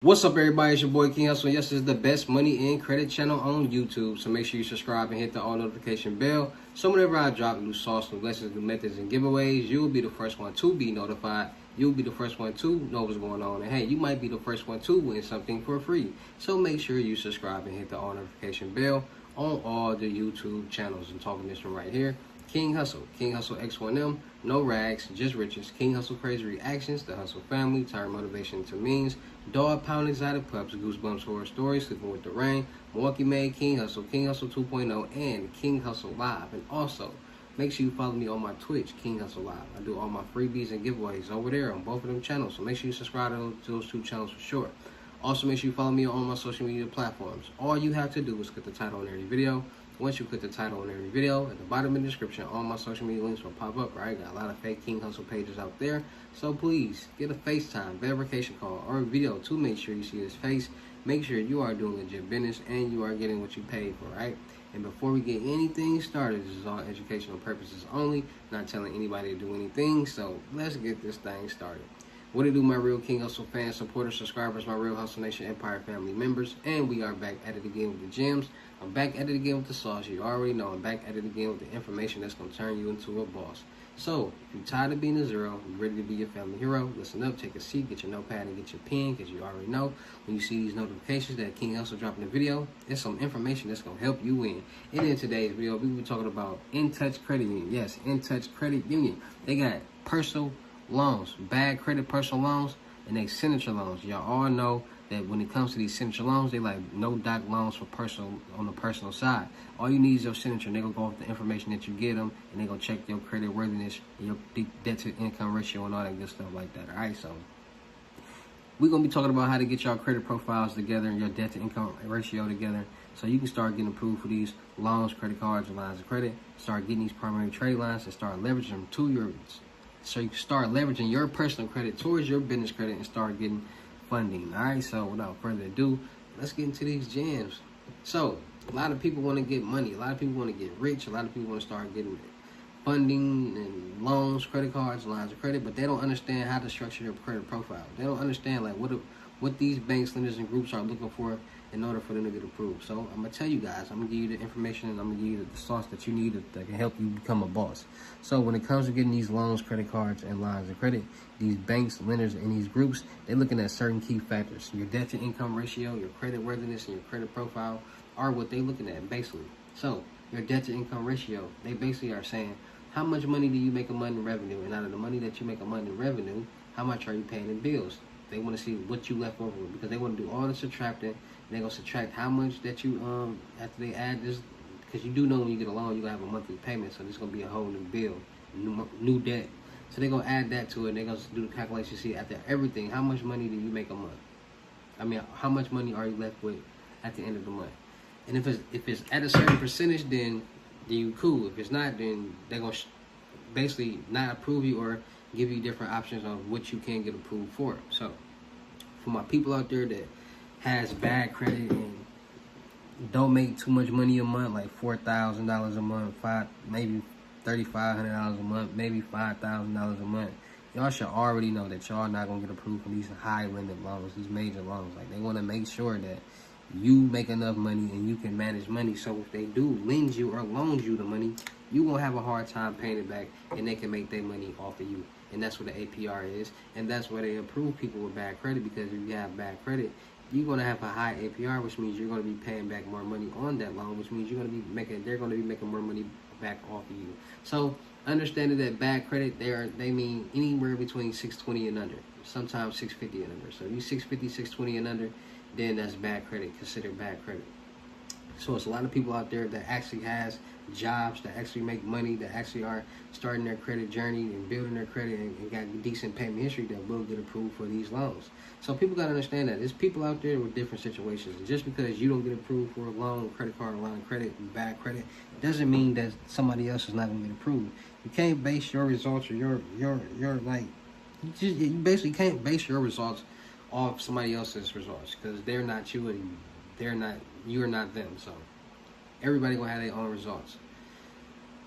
What's up, everybody? It's your boy King Hussle. Yes, this is the best money and credit channel on YouTube. So make sure you subscribe and hit the all notification bell. So whenever I drop new sauce, new lessons, new methods, and giveaways, you will be the first one to be notified. You'll be the first one to know what's going on. And hey, you might be the first one to win something for free. So make sure you subscribe and hit the all notification bell on all the YouTube channels. I'm talking this one right here. King Hussle, King Hussle X1M, no rags, just riches. King Hussle crazy reactions, the Hussle family, turn motivation to means, dog pound exotic pups, goosebumps horror stories, sleeping with the rain, Milwaukee made King Hussle 2.0, and King Hussle Live. And also, make sure you follow me on my Twitch, King Hussle Live. I do all my freebies and giveaways over there on both of them channels. So make sure you subscribe to those two channels for sure. Also, make sure you follow me on all my social media platforms. All you have to do is click the title on every video. Once you click the title on every video, at the bottom of the description, all my social media links will pop up, right? Got a lot of fake King Hussle pages out there. So please, get a FaceTime, verification call, or a video to make sure you see his face. Make sure you are doing legit business and you are getting what you paid for, right? And before we get anything started, this is all educational purposes only, not telling anybody to do anything. So let's get this thing started. What it do, my real King Hussle fans, supporters, subscribers, my real Hussle Nation Empire family members, and we are back at it again with the gems. I'm back at it again with the sauce. You already know I'm back at it again with the information that's going to turn you into a boss. So, if you're tired of being a zero, you're ready to be your family hero, listen up, take a seat, get your notepad and get your pen, because you already know when you see these notifications that King Hussle dropping a video, there's some information that's going to help you win. And in today's video, we will be talking about In Touch Credit Union. Yes, In Touch Credit Union. They got personal loans, bad credit personal loans, and they signature loans. Y'all all know that when it comes to these signature loans, they like no doc loans for personal on the personal side. All you need is your signature, and they're gonna go off the information that you get them, and they're gonna check your credit worthiness, your debt to income ratio, and all that good stuff like that. All right, so we're gonna be talking about how to get your credit profiles together and your debt to income ratio together, so you can start getting approved for these loans, credit cards, and lines of credit. Start getting these primary trade lines and start leveraging them to your. So you can start leveraging your personal credit towards your business credit and start getting funding. All right, so without further ado, let's get into these gems. So a lot of people want to get money. A lot of people want to get rich. A lot of people want to start getting funding and loans, credit cards, lines of credit, but they don't understand how to structure their credit profile. They don't understand like what these banks, lenders, and groups are looking for in order for them to get approved. So I'm gonna tell you guys, I'm gonna give you the information, and I'm gonna give you the sauce that you need that can help you become a boss. So when it comes to getting these loans, credit cards, and lines of credit, these banks, lenders, and these groups, they're looking at certain key factors. Your debt to income ratio, your credit worthiness, and your credit profile are what they're looking at basically. So your debt to income ratio, they basically are saying, how much money do you make a month in revenue? And out of the money that you make a month in revenue, how much are you paying in bills? They want to see what you left over with, because they want to do all the subtracting. And they're going to subtract how much that you, after they add this, because you do know when you get a loan, you're going to have a monthly payment. So there's going to be a whole new bill, new debt. So they're going to add that to it. They're going to do the calculation, see after everything, how much money do you make a month? I mean, how much money are you left with at the end of the month? And if it's at a certain percentage, then you cool. If it's not, then they're going to basically not approve you or give you different options on what you can get approved for. So for my people out there that has bad credit and don't make too much money a month, like $4,000 a month, maybe $3,500 a month, maybe $5,000 a month, y'all should already know that y'all not gonna get approved for these high limit loans, these major loans. Like, they want to make sure that you make enough money and you can manage money, so if they do lend you or loan you the money, you won't have a hard time paying it back, and they can make their money off of you. And that's what the APR is, and that's where they approve people with bad credit, because if you have bad credit, you're going to have a high APR, which means you're going to be paying back more money on that loan, which means they're going to be making more money back off of you. So understanding that bad credit, they mean anywhere between 620 and under, sometimes 650 and under. So if you 650, 620 and under, then that's bad credit, considered bad credit. So it's a lot of people out there that actually has jobs, that actually make money, that actually are starting their credit journey and building their credit and got decent payment history that will get approved for these loans. So people got to understand that there's people out there with different situations. And just because you don't get approved for a loan, credit card, or line of credit, bad credit, doesn't mean that somebody else is not going to get approved. You can't base your results or your like, you basically can't base your results off somebody else's results, because they're not you and you're not them. So everybody gonna have their own results.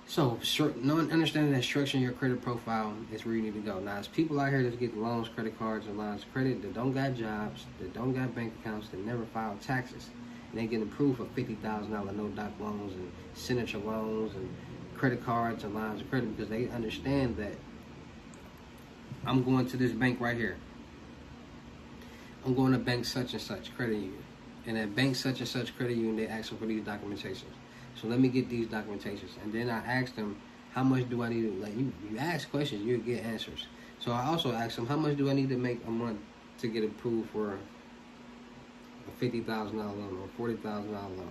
So, understanding that structuring your credit profile is where you need to go. Now, there's people out here that get loans, credit cards, and lines of credit that don't got jobs, that don't got bank accounts, that never filed taxes. And they get approved for $50,000 no-doc loans and signature loans and credit cards and lines of credit because they understand that I'm going to this bank right here. I'm going to bank such and such credit union. And at bank such and such credit union, they ask them for these documentations. So let me get these documentations. And then I ask them, how much do I need to, like, you ask questions, you get answers. So I also ask them, how much do I need to make a month to get approved for a $50,000 loan or $40,000 loan?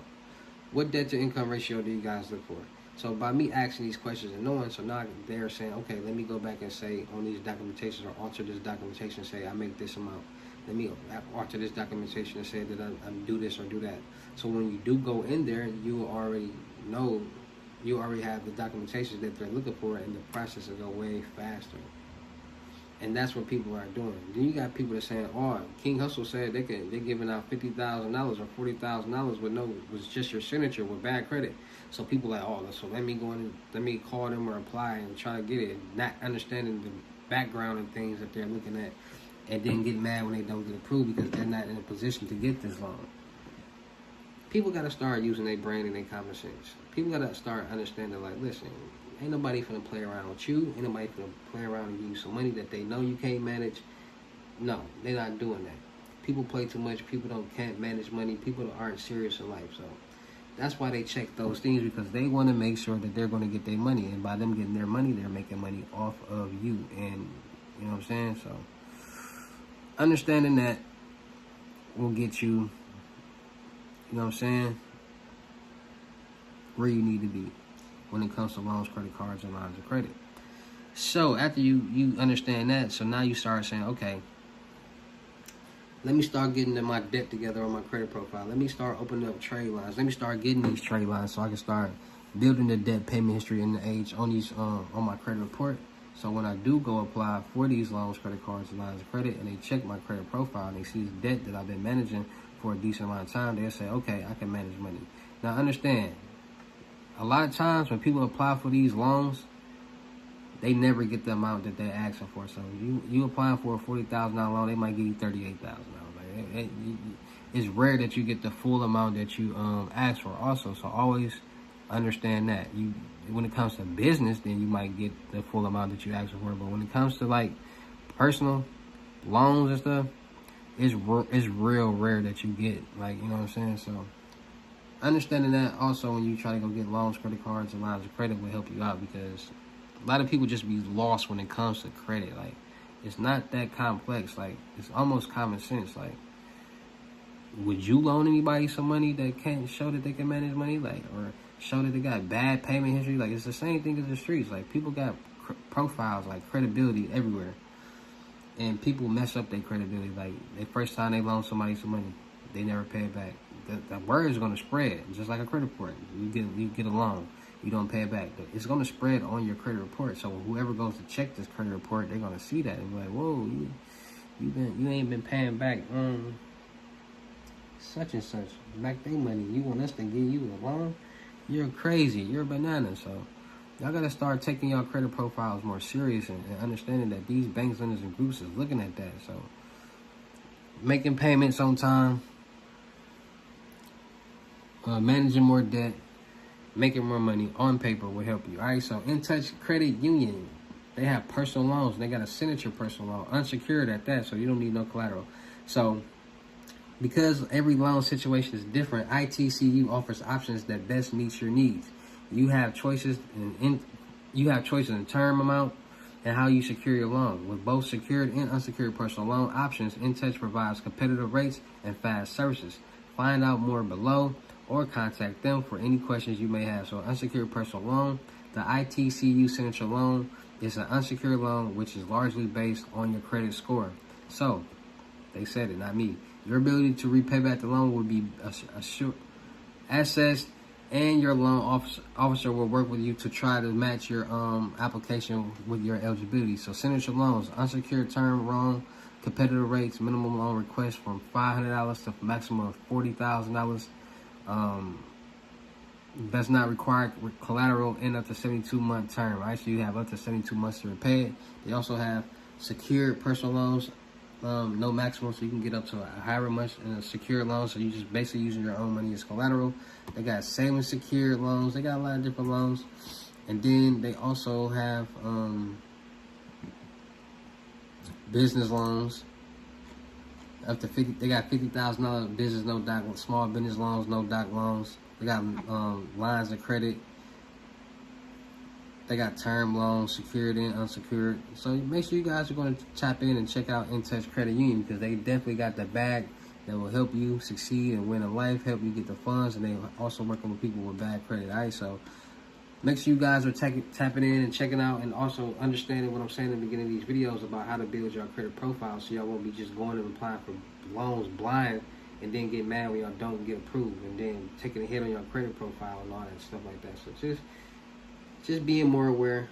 What debt to income ratio do you guys look for? So by me asking these questions and knowing, so now they're saying, okay, let me go back and say on these documentations or alter this documentation, say I make this amount. Let me alter this documentation and say that I do this or do that. So when you do go in there, you already know, you already have the documentation that they're looking for, and the process will go way faster. And that's what people are doing. Then you got people that saying, "Oh, King Hussle said they're giving out $50,000 or $40,000 with just your signature with bad credit." So people like, "Oh, so let me call them or apply and try to get it," not understanding the background and things that they're looking at, and then get mad when they don't get approved because they're not in a position to get this loan. People got to start using their brain and their common sense. People got to start understanding, like, listen, ain't nobody finna play around with you. Ain't nobody finna play around and give you some money that they know you can't manage. No, they're not doing that. People play too much. People can't manage money. People aren't serious in life. So that's why they check those things, because they want to make sure that they're going to get their money. And by them getting their money, they're making money off of you. And you know what I'm saying? So understanding that will get you, you know what I'm saying, where you need to be when it comes to loans, credit cards, and lines of credit. So after you understand that, so now you start saying, okay, let me start getting my debt together on my credit profile. Let me start opening up trade lines. Let me start getting these trade lines so I can start building the debt payment history and the age on these on my credit report. So when I do go apply for these loans, credit cards, and lines of credit, and they check my credit profile and they see the debt that I've been managing for a decent amount of time, they'll say, okay, I can manage money. Now understand, a lot of times when people apply for these loans, they never get the amount that they're asking for. So you applying for a $40,000 loan, they might give you $38,000. Like, it's rare that you get the full amount that you ask for also. So always understand that. When it comes to business, then you might get the full amount that you ask for. But when it comes to like personal loans and stuff, it's real rare that you get, like, you know what I'm saying? So understanding that also when you try to go get loans, credit cards, and lines of credit will help you out, because a lot of people just be lost when it comes to credit. Like, it's not that complex. Like, it's almost common sense. Like, would you loan anybody some money that can't show that they can manage money? Like, or show that they got bad payment history? Like, it's the same thing as the streets. Like, people got profiles, like credibility everywhere. And people mess up their credibility. Like, the first time they loan somebody some money, they never pay it back. The word is going to spread, just like a credit report. You get a loan, you don't pay it back. It's going to spread on your credit report. So whoever goes to check this credit report, they're going to see that and be like, whoa, you ain't been paying back such and such back their money. You want us to give you a loan? You're crazy. You're a banana. So y'all got to start taking your credit profiles more serious and understanding that these banks, lenders, and groups is looking at that. So making payments on time, managing more debt, making more money on paper will help you. All right, so In Touch Credit Union, they have personal loans. They got a signature personal loan, unsecured at that, so you don't need no collateral. So because every loan situation is different, ITCU offers options that best meets your needs. You have choices in term amount and how you secure your loan. With both secured and unsecured personal loan options, In Touch provides competitive rates and fast services. Find out more below or contact them for any questions you may have. So unsecured personal loan, the ITCU signature loan is an unsecured loan which is largely based on your credit score. So they said it, not me. Your ability to repay back the loan will be assessed, and your loan officer will work with you to try to match your application with your eligibility. So signature loans, unsecured term loan, competitive rates, minimum loan request from $500 to maximum of $40,000. Does not require collateral in up to 72-month term. Right, so you have up to 72 months to repay it. They also have secured personal loans, no maximum, so you can get up to however much in a secured loan. So you just basically using your own money as collateral. They got savings secured loans. They got a lot of different loans, and then they also have business loans. Up to 50, they got $50,000 business no doc, small business loans, no doc loans. They got lines of credit. They got term loans, secured and unsecured. So make sure you guys are going to tap in and check out In Touch Credit Union, because they definitely got the bag that will help you succeed and win in life, help you get the funds, and they also working with people with bad credit. All right, so make sure you guys are tapping in and checking out, and also understanding what I'm saying in the beginning of these videos about how to build your credit profile, so y'all won't be just going and applying for loans blind and then get mad when y'all don't get approved, and then taking a hit on your credit profile and all that stuff like that. So just being more aware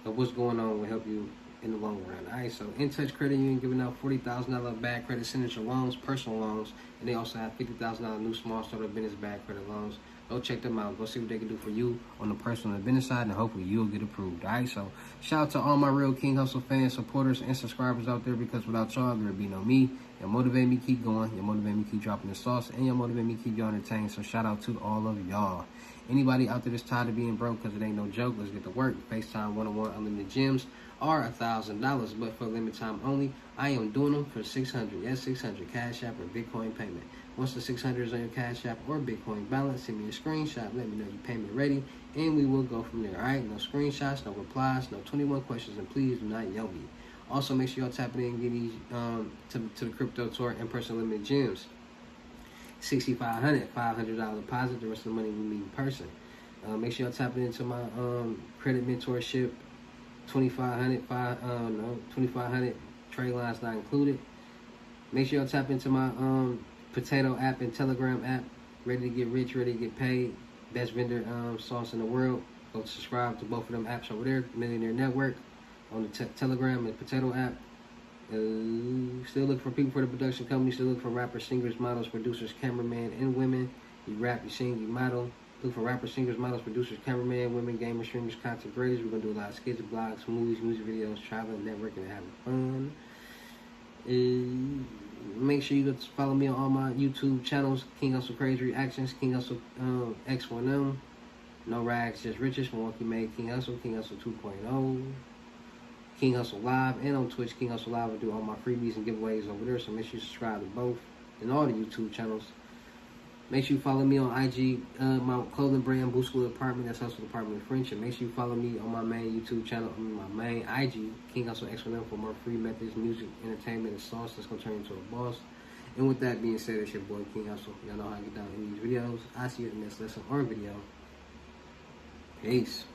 of what's going on will help you in the long run. All right, so In Touch Credit Union giving out $40,000 bad credit signature loans, personal loans, and they also have $50,000 new small startup business bad credit loans. Go check them out. Go see what they can do for you on the personal and business side, and hopefully you'll get approved. All right, so shout out to all my real King Hussle fans, supporters, and subscribers out there, because without y'all, there would be no me. You motivate me keep going. You motivate me keep dropping the sauce, and you motivate me keep you entertained. So shout out to all of y'all. Anybody out there that's tired of being broke, because it ain't no joke, let's get to work. FaceTime one-on-one unlimited gyms are $1,000, but for limited time only. I am doing them for $600. Yes, $600 Cash App or Bitcoin payment. Once the $600 is on your Cash App or Bitcoin balance, send me a screenshot. Let me know your payment ready, and we will go from there. All right, no screenshots, no replies, no 21 questions, and please do not yell me. Also, make sure y'all tapping in and get these to the Crypto Tour in-person limited gyms. $6,500, $500 deposit. The rest of the money we meet in person. Make sure y'all tapping into my credit mentorship. $2,500 trade lines not included. Make sure y'all tap into my Potato app and Telegram app. Ready to get rich, ready to get paid. Best vendor sauce in the world. Go subscribe to both of them apps over there. Millionaire Network on the Telegram and Potato app. Still looking for people for the production company. Still looking for rappers, singers, models, producers, cameramen, and women. You rap, you sing, you model. Look for rappers, singers, models, producers, cameramen, women, gamers, streamers, content creators. We're going to do a lot of skits, blogs, movies, music videos, traveling, networking, and having fun. Make sure you follow me on all my YouTube channels. King Hussle Crazy Reactions, King Hussle X1M. No Rags, Just Riches, Milwaukee Made King Hussle 2.0. King Hussle Live, and on Twitch, King Hussle Live. I do all my freebies and giveaways over there, so make sure you subscribe to both and all the YouTube channels. Make sure you follow me on IG, my clothing brand, Boost School Department, that's Hussle Department of Friendship. Make sure you follow me on my main YouTube channel, on my main IG, King Hussle X1M, for more free methods, music, entertainment, and sauce that's going to turn you into a boss. And with that being said, it's your boy, King Hussle. Y'all know how I get down in these videos. I'll see you in the next lesson or video. Peace.